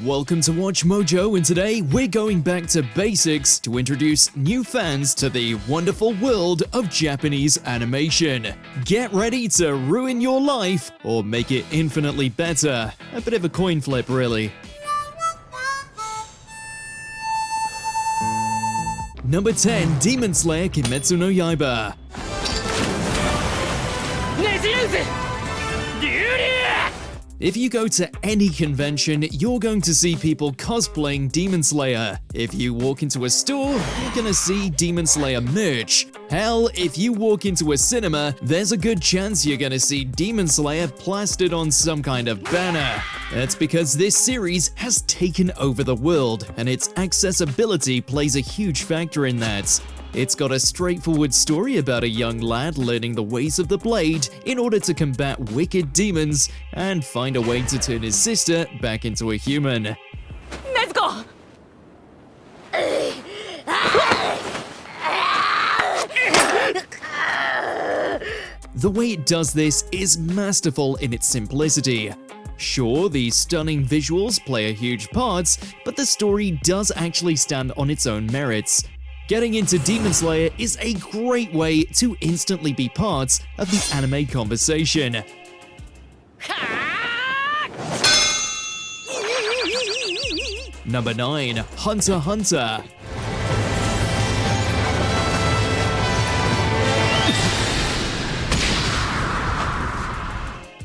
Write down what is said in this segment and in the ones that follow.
Welcome to Watch Mojo, and today we're going back to basics to introduce new fans to the wonderful world of Japanese animation. Get ready to ruin your life or make it infinitely better. A bit of a coin flip, really. Number 10, Demon Slayer Kimetsu no Yaiba. If you go to any convention, you're going to see people cosplaying Demon Slayer. If you walk into a store, you're gonna see Demon Slayer merch. Hell, if you walk into a cinema, there's a good chance you're gonna see Demon Slayer plastered on some kind of banner. That's because this series has taken over the world, and its accessibility plays a huge factor in that. It's got a straightforward story about a young lad learning the ways of the blade in order to combat wicked demons and find a way to turn his sister back into a human. Let's go! The way it does this is masterful in its simplicity. Sure, the stunning visuals play a huge part, but the story does actually stand on its own merits. Getting into Demon Slayer is a great way to instantly be part of the anime conversation. Number 9, Hunter x Hunter.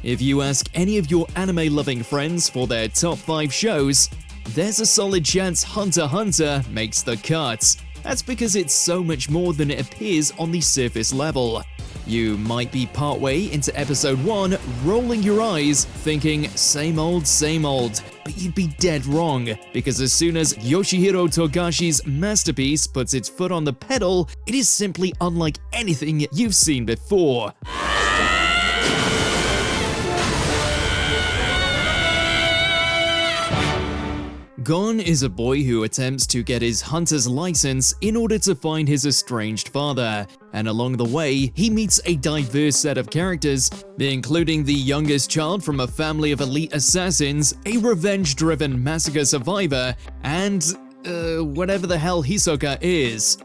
If you ask any of your anime-loving friends for their top 5 shows, there's a solid chance Hunter x Hunter makes the cut. That's because it's so much more than it appears on the surface level. You might be partway into episode 1 rolling your eyes thinking same old, but you'd be dead wrong, because as soon as Yoshihiro Togashi's masterpiece puts its foot on the pedal, it is simply unlike anything you've seen before. Gon is a boy who attempts to get his hunter's license in order to find his estranged father, and along the way, he meets a diverse set of characters, including the youngest child from a family of elite assassins, a revenge-driven massacre survivor, and, whatever the hell Hisoka is.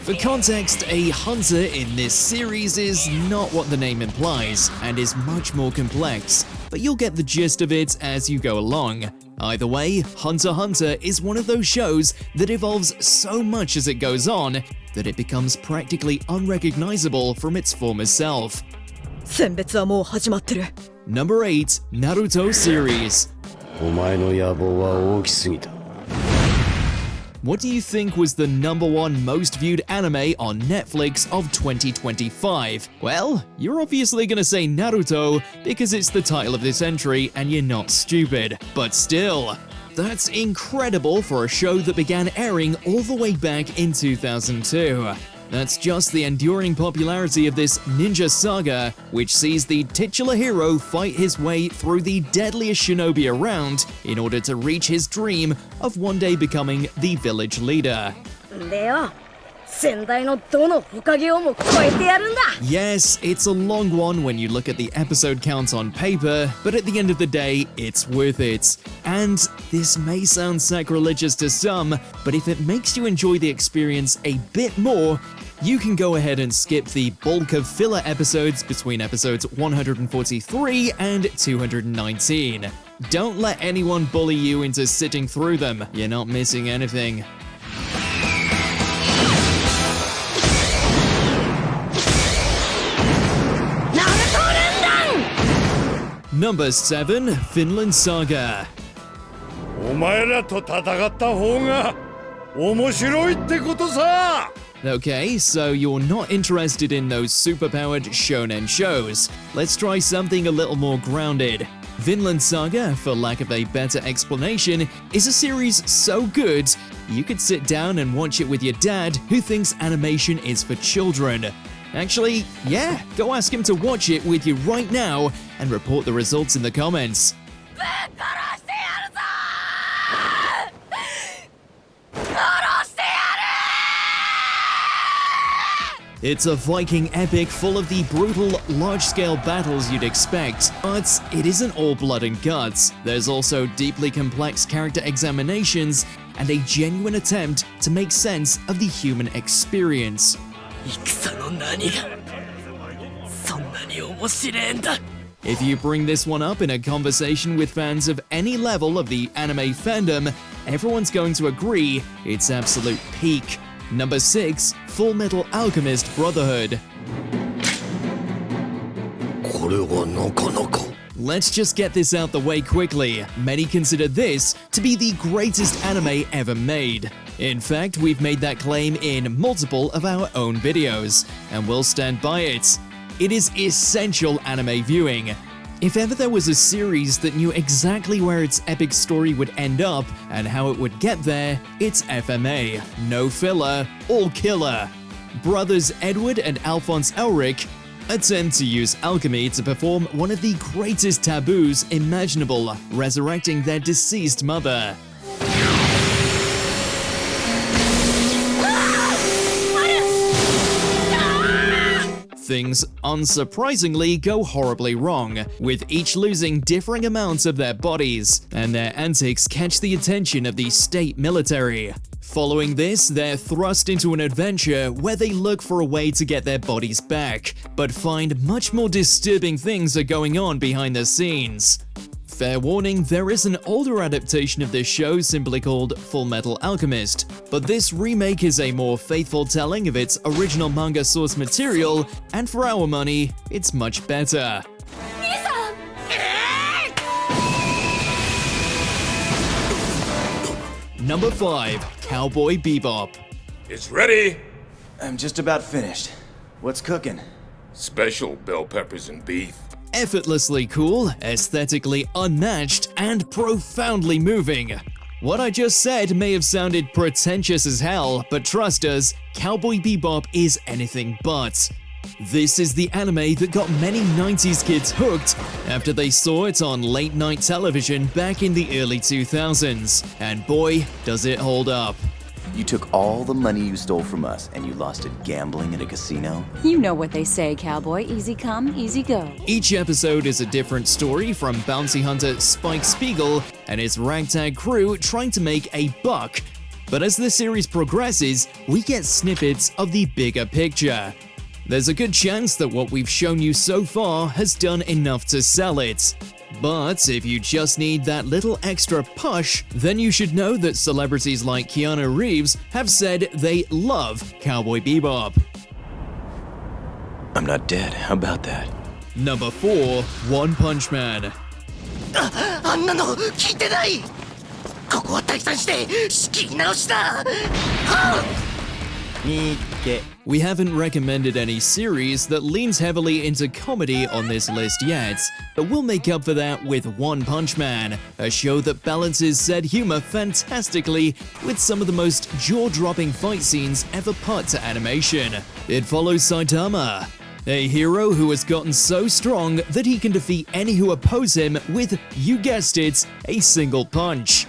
For context, a hunter in this series is not what the name implies, and is much more complex, but you'll get the gist of it as you go along. Either way, Hunter x Hunter is one of those shows that evolves so much as it goes on that it becomes practically unrecognizable from its former self. Number 8, Naruto series. What do you think was the number 1 most viewed anime on Netflix of 2025? Well, you're obviously gonna say Naruto because it's the title of this entry and you're not stupid. But still, that's incredible for a show that began airing all the way back in 2002. That's just the enduring popularity of this ninja saga, which sees the titular hero fight his way through the deadliest shinobi around in order to reach his dream of one day becoming the village leader. Yes, it's a long one when you look at the episode count on paper, but at the end of the day, it's worth it. And this may sound sacrilegious to some, but if it makes you enjoy the experience a bit more, you can go ahead and skip the bulk of filler episodes between episodes 143 and 219. Don't let anyone bully you into sitting through them, you're not missing anything. Number 7, Finland Saga. Okay, so you're not interested in those superpowered shonen shows. Let's try something a little more grounded. Vinland Saga, for lack of a better explanation, is a series so good, you could sit down and watch it with your dad who thinks animation is for children. Actually, yeah, go ask him to watch it with you right now and report the results in the comments. It's a Viking epic full of the brutal, large-scale battles you'd expect, but it isn't all blood and guts. There's also deeply complex character examinations and a genuine attempt to make sense of the human experience. 戦の何がそんなに面白いんだ If you bring this one up in a conversation with fans of any level of the anime fandom, everyone's going to agree it's absolute peak. Number 6, Fullmetal Alchemist Brotherhood. これはなかなか Let's just get this out the way quickly. Many consider this to be the greatest anime ever made. In fact, we've made that claim in multiple of our own videos, and we'll stand by it. It is essential anime viewing. If ever there was a series that knew exactly where its epic story would end up and how it would get there, it's FMA. No filler, all killer. Brothers Edward and Alphonse Elric attempt to use alchemy to perform one of the greatest taboos imaginable, resurrecting their deceased mother. Things, unsurprisingly, go horribly wrong, with each losing differing amounts of their bodies, and their antics catch the attention of the state military. Following this, they're thrust into an adventure where they look for a way to get their bodies back, but find much more disturbing things are going on behind the scenes. Fair warning, there is an older adaptation of this show simply called Fullmetal Alchemist, but this remake is a more faithful telling of its original manga source material, and for our money, it's much better. Number 5, Cowboy Bebop. It's ready. I'm just about finished. What's cooking? Special bell peppers and beef. Effortlessly cool, aesthetically unmatched, and profoundly moving. What I just said may have sounded pretentious as hell, but trust us, Cowboy Bebop is anything but. This is the anime that got many 90s kids hooked after they saw it on late-night television back in the early 2000s, and boy, does it hold up. You took all the money you stole from us and you lost it gambling at a casino? You know what they say, Cowboy. Easy come, easy go. Each episode is a different story from bounty hunter Spike Spiegel and his ragtag crew trying to make a buck. But as the series progresses, we get snippets of the bigger picture. There's a good chance that what we've shown you so far has done enough to sell it. But if you just need that little extra push, then you should know that celebrities like Keanu Reeves have said they love Cowboy Bebop. I'm not dead. How about that? Number 4, One Punch Man. あんなの聞いてないここは退散して仕切り直しだ We haven't recommended any series that leans heavily into comedy on this list yet, but we'll make up for that with One Punch Man, a show that balances said humor fantastically with some of the most jaw-dropping fight scenes ever put to animation. It follows Saitama, a hero who has gotten so strong that he can defeat any who oppose him with, you guessed it, a single punch.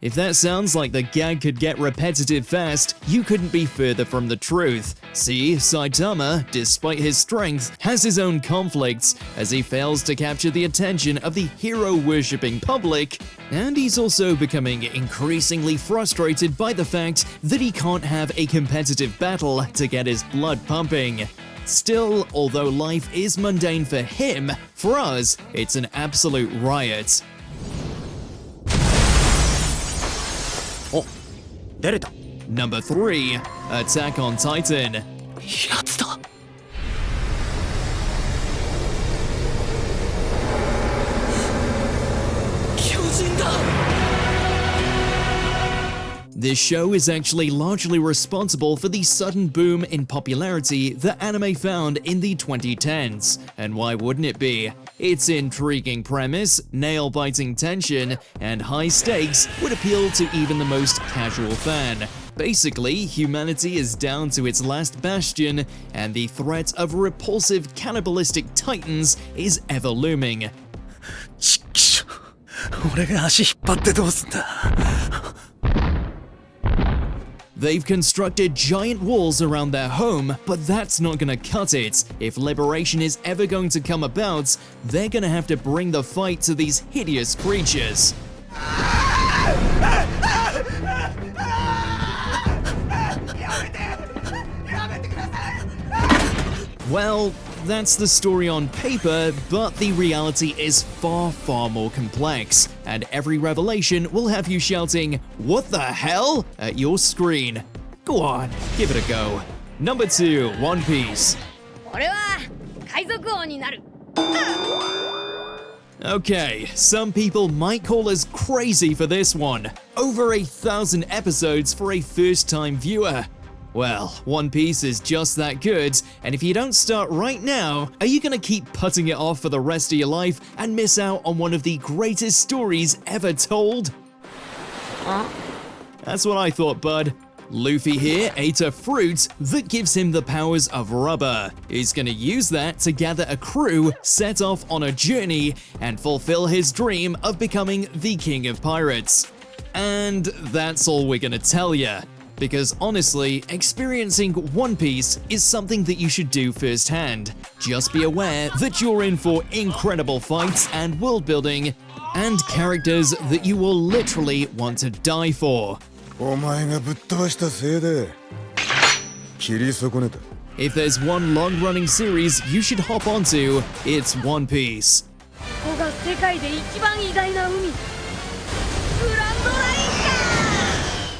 If that sounds like the gag could get repetitive fast, you couldn't be further from the truth. See, Saitama, despite his strength, has his own conflicts as he fails to capture the attention of the hero-worshipping public, and he's also becoming increasingly frustrated by the fact that he can't have a competitive battle to get his blood pumping. Still, although life is mundane for him, for us, it's an absolute riot. Number 3, Attack on Titan. やつだ 巨人だ This show is actually largely responsible for the sudden boom in popularity that anime found in the 2010s. And why wouldn't it be? Its intriguing premise, nail-biting tension, and high stakes would appeal to even the most casual fan. Basically, humanity is down to its last bastion, and the threat of repulsive cannibalistic titans is ever looming. ちっきしょ。俺が足引っ張ってどうすんだ。They've constructed giant walls around their home, but that's not gonna cut it. If liberation is ever going to come about, they're gonna have to bring the fight to these hideous creatures. Well, that's the story on paper, but the reality is far, far more complex, and every revelation will have you shouting, "What the hell?" at your screen. Go on, give it a go. Number 2, One Piece. 俺は海賊王になる。 Okay, some people might call us crazy for this one. Over 1,000 episodes for a first-time viewer. Well, One Piece is just that good, and if you don't start right now, are you gonna keep putting it off for the rest of your life and miss out on one of the greatest stories ever told? That's what I thought, bud. Luffy here ate a fruit that gives him the powers of rubber. He's gonna use that to gather a crew, set off on a journey, and fulfill his dream of becoming the king of pirates. And that's all we're gonna tell ya. Because honestly, experiencing One Piece is something that you should do firsthand. Just be aware that you're in for incredible fights and world building, and characters that you will literally want to die for. お前がぶっ飛ばしたせいで切り損ねた。 If there's one long-running series you should hop onto, it's One Piece. ここが世界で一番偉大な海。グランドラインか。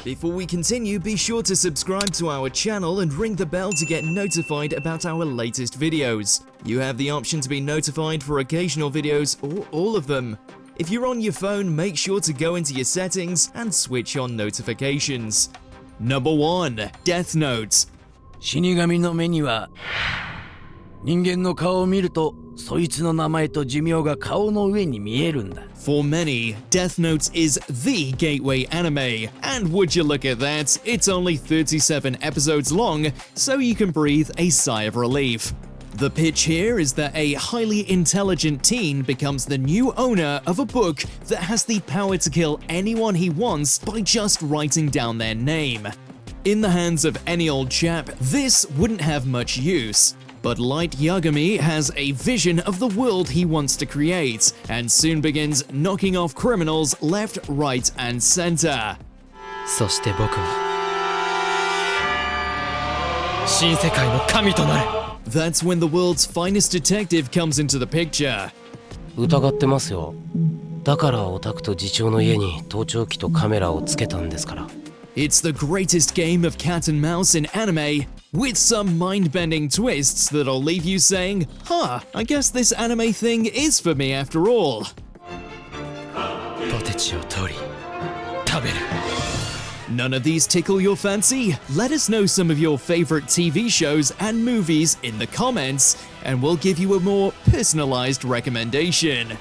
Before we continue, be sure to subscribe to our channel and ring the bell to get notified about our latest videos. You have the option to be notified for occasional videos or all of them. If you're on your phone, make sure to go into your settings and switch on notifications. Number 1, Death Note. 死神の目には人間の顔を見るとそいつの名前と寿命が顔の上に見えるんだ。 For many, Death Note is the gateway anime, and would you look at that, it's only 37 episodes long, so you can breathe a sigh of relief. The pitch here is that a highly intelligent teen becomes the new owner of a book that has the power to kill anyone he wants by just writing down their name. In the hands of any old chap, this wouldn't have much use. But Light Yagami has a vision of the world he wants to create, and soon begins knocking off criminals left, right, and center. そして僕は新世界の神となる。 That's when the world's finest detective comes into the picture. 疑ってますよ。だからオタクと次長の家に盗聴器とカメラをつけたんですから。 It's the greatest game of cat and mouse in anime, with some mind-bending twists that'll leave you saying, "Huh, I guess this anime thing is for me after all." ポテチを取り食べる。 None of these tickle your fancy? Let us know some of your favorite TV shows and movies in the comments, and we'll give you a more personalized recommendation.